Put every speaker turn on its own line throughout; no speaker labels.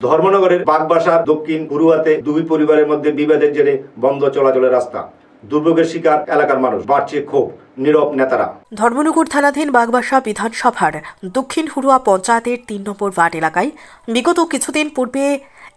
ধর্মনগরের বাগবাসার দক্ষিণ হুরুয়াতে দুই পরিবারের মধ্যে বিবাদের জেরে বন্ধ চলাচলের রাস্তা। দুর্ভোগের শিকার এলাকার মানুষ, বাড়ছে ক্ষোভ, নীরব নেতারা।
ধর্মনগর থানাধীন বাগবাসা বিধানসভার দক্ষিণ হুরুয়া পঞ্চায়েতের ৩ নম্বর ওয়ার্ড এলাকায় বিগত কিছুদিন পূর্বে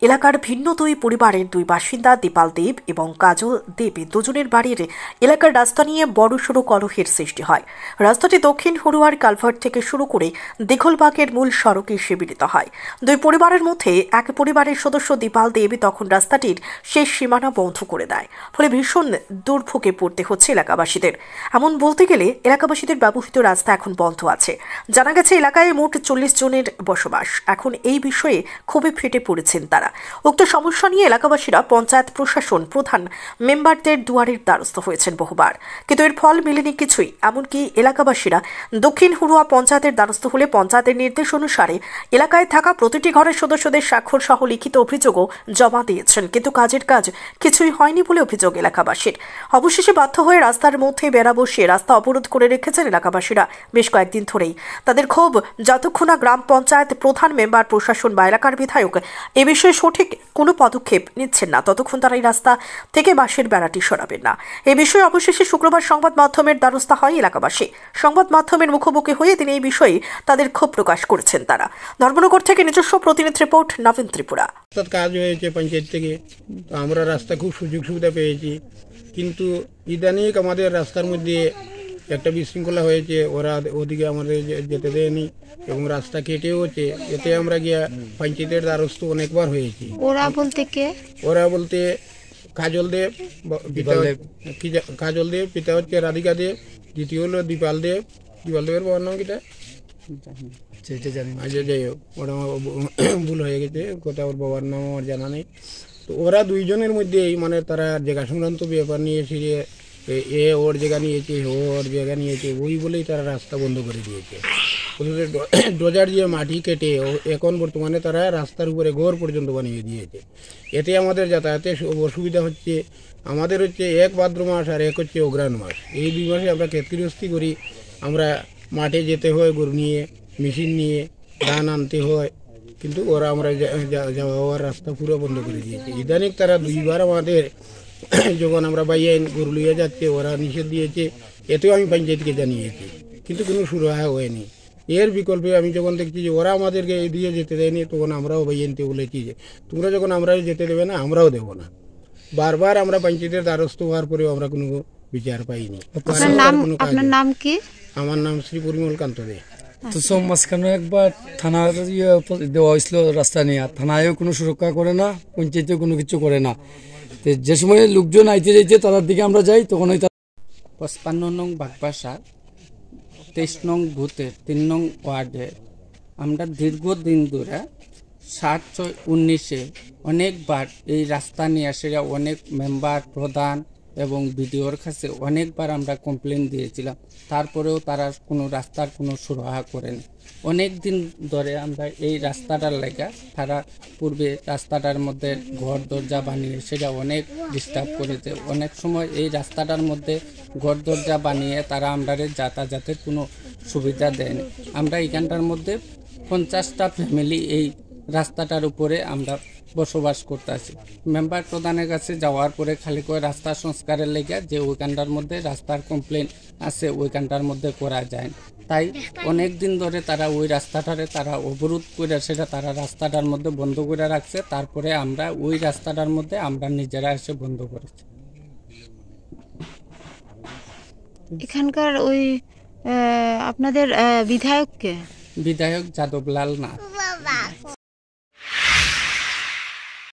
এলাকার ভিন্ন দুই পরিবারের দুই বাসিন্দা দীপাল দেব এবং কাজল দেব দুজনের বাড়ির এলাকার রাস্তা নিয়ে বড়সড় কলহের সৃষ্টি হয়। রাস্তাটি দক্ষিণ হুরুয়ার কালভার্ট থেকে শুরু করে দীঘলবাগের মূল সড়কে এসে মিলিত হয়। দুই পরিবারের মধ্যে এক পরিবারের সদস্য দীপাল দেব তখন রাস্তাটির শেষ সীমানা বন্ধ করে দেয়, ফলে ভীষণ দুর্ভোগে পড়তে হচ্ছে এলাকাবাসীদের। এমন বলতে গেলে এলাকাবাসীদের ব্যবহৃত রাস্তা এখন বন্ধ আছে। জানা গেছে এলাকায় মোট 40 জনের বসবাস। এখন এই বিষয়ে ক্ষোভে ফেটে পড়েছেন তারা। উক্ত সমস্যা নিয়ে এলাকাবাসীরা পঞ্চায়েত প্রশাসন, প্রধান মেম্বারদের দুয়ারের দ্বারস্থ হয়েছেন বহুবার, কিন্তু এর ফল মেলেনি কিছুই। এমনকি এলাকাবাসীরা দক্ষিণ হুরুয়া পঞ্চায়েতের দ্বারস্থ হলে পঞ্চায়েতের নির্দেশ অনুসারে এলাকায় থাকা প্রতিটি ঘরের সদস্যদের স্বাক্ষর সহ লিখিত অভিযোগও জমা দিয়েছেন, কিন্তু কাজের কাজ কিছুই হয়নি বলে অভিযোগ এলাকাবাসীর। অবশেষে বাধ্য হয়ে রাস্তার মধ্যে বেড়া বসিয়ে রাস্তা অবরোধ করে রেখেছেন এলাকাবাসীরা বেশ কয়েকদিন ধরেই। তাদের ক্ষোভ যতক্ষণ না গ্রাম পঞ্চায়েত প্রধান, মেম্বার, প্রশাসন বা এলাকার বিধায়ক এ বিষয়ে সঠিক কোনো পদক্ষেপ নিচ্ছেন না, ততক্ষণ তারা এই রাস্তা থেকে বাঁশের বেড়াটি সরাবেন না। এ বিষয়ে অবশেষে শুক্রবার সংবাদ মাধ্যমের দ্বারস্থ হয় এলাকাবাসী। সংবাদ মাধ্যমের মুখোমুখি হয়ে তিনি এই বিষয়ে তাদের ক্ষোভ প্রকাশ করেছেন তারা। ধর্মনগর থেকে নিজস্ব প্রতিনিধি রিপোর্ট, নবীন ত্রিপুরা।
কাজ হয়েছে পঞ্চায়েত থেকে, তো আমরা রাস্তা খুব সুযোগ সুবিধা পেয়েছি, কিন্তু ইদানিং আমাদের রাস্তার মধ্যে একটা বিশৃঙ্খলা হয়েছে। ওরা ওদিকে আমাদের যেতে দেয়নি এবং রাস্তা কেটেওছে। এতে আমরা গিয়া পঞ্চায়েতের দ্বারস্থ অনেকবার হয়েছি।
ওরা বলতে কে?
ওরা বলতে কাজল দেব, কাজল দেব, পিতা হচ্ছে রাধিকা দেব, দ্বিতীয় হলো দীপাল দেব। দীপাল দেবের বাবার নাম কিটা যাই হোক, ওরা ভুল হয়ে গেছে, কোথাও ওর বাবার নাম আমার জানা নেই। তো ওরা দুইজনের মধ্যেই মানে তারা জায়গা সংক্রান্ত ব্যাপার নিয়ে ফিরে এ ওর জায়গা নিয়েছে, ও ওর জায়গা নিয়েছে, ওই বলেই তারা রাস্তা বন্ধ করে দিয়েছে। ডোজার দিয়ে মাটি কেটে এখন বর্তমানে তারা রাস্তার উপরে ঘর পর্যন্ত বানিয়ে দিয়েছে। এতে আমাদের যাতায়াতে অসুবিধা হচ্ছে। আমাদের হচ্ছে এক ভাদ্র মাস আর এক হচ্ছে অগ্রহায়ণ মাস, এই 2 মাসে আমরা ক্ষেতগৃহস্থী করি। আমরা মাঠে যেতে হয় গরু নিয়ে, মেশিন নিয়ে ধান আনতে হয়, কিন্তু ওরা আমরা যাওয়া হওয়ার রাস্তা পুরো বন্ধ করে দিয়েছে। ইদানিং তারা 2বার আমাদের যখন আমরা বাইয়াইন গরু লিয়ে যাচ্ছে ওরা নিষেধ দিয়েছে। এতেও আমি পঞ্চায়েতকে জানিয়েছি, কিন্তু কোনো সুরাহা হয়নি। এর বিকল্পে আমি যখন দেখছি যে ওরা আমাদেরকে দিয়ে যেতে দেয়নি, তখন আমরাও বাইয়াইনতে বলেছি যে তোমরা যখন আমরা যেতে দেবে না, আমরাও দেবো না। বারবার আমরা পঞ্চায়েতের দ্বারস্থ হওয়ার পরেও আমরা কোনো বিচার পাইনি।
আপনার নাম কি?
আমার নাম শ্রী পরিমল কান্ত দে।
তো সব মাঝখানে একবার থানার দেওয়া হয়েছিল রাস্তা নিয়ে, থানায়ও কোনো সুরক্ষা করে না, পঞ্চায়েতেও কোনো কিছু করে না। তো যে সময় লোকজন আইতে যাইতে তাদের দিকে আমরা যাই, তখন ওই
55 নং বাগবাসা 23 নং বুথের 3 নং ওয়ার্ডে আমরা দীর্ঘদিন ধরে 7/6/19 অনেকবার এই রাস্তা নিয়ে আসে অনেক মেম্বার, প্রধান এবং বিডিওর কাছে অনেকবার আমরা কমপ্লেন দিয়েছিলাম। তারপরেও তারা কোনো রাস্তার কোনো সুরাহা করেনি। অনেক দিন ধরে আমরা এই রাস্তাটার লেগে তারা পূর্বে রাস্তাটার মধ্যে ঘর দরজা বানিয়ে সেটা অনেক ডিস্টার্ব করেছে। অনেক সময় এই রাস্তাটার মধ্যে ঘর দরজা বানিয়ে তারা আমরা যাতায়াতের কোনো সুবিধা দেয়নি। আমরা এখানটার মধ্যে 50টা ফ্যামিলি এই রাস্তাটার উপরে আমরা বসবাস করতে আছি। মেম্বার প্রধানের কাছে যাওয়ার পরে খালি করে রাস্তা সংস্কারের লেগে যে ওইখানটার মধ্যে রাস্তার কমপ্লেন আছে ওইখানটার মধ্যে করা যায়, তাই অনেক দিন ধরে তারা ওই রাস্তাটারে তারা অবরোধ করে সেটা তারা রাস্তাটার মধ্যে বন্ধ করে রাখছে। তারপরে আমরা ওই রাস্তাটার মধ্যে আমরা নিজেরা এসে বন্ধ করেছি।
এখানকার ওই আপনাদের বিধায়ক কে?
বিধায়ক যাদবলাল নাথ।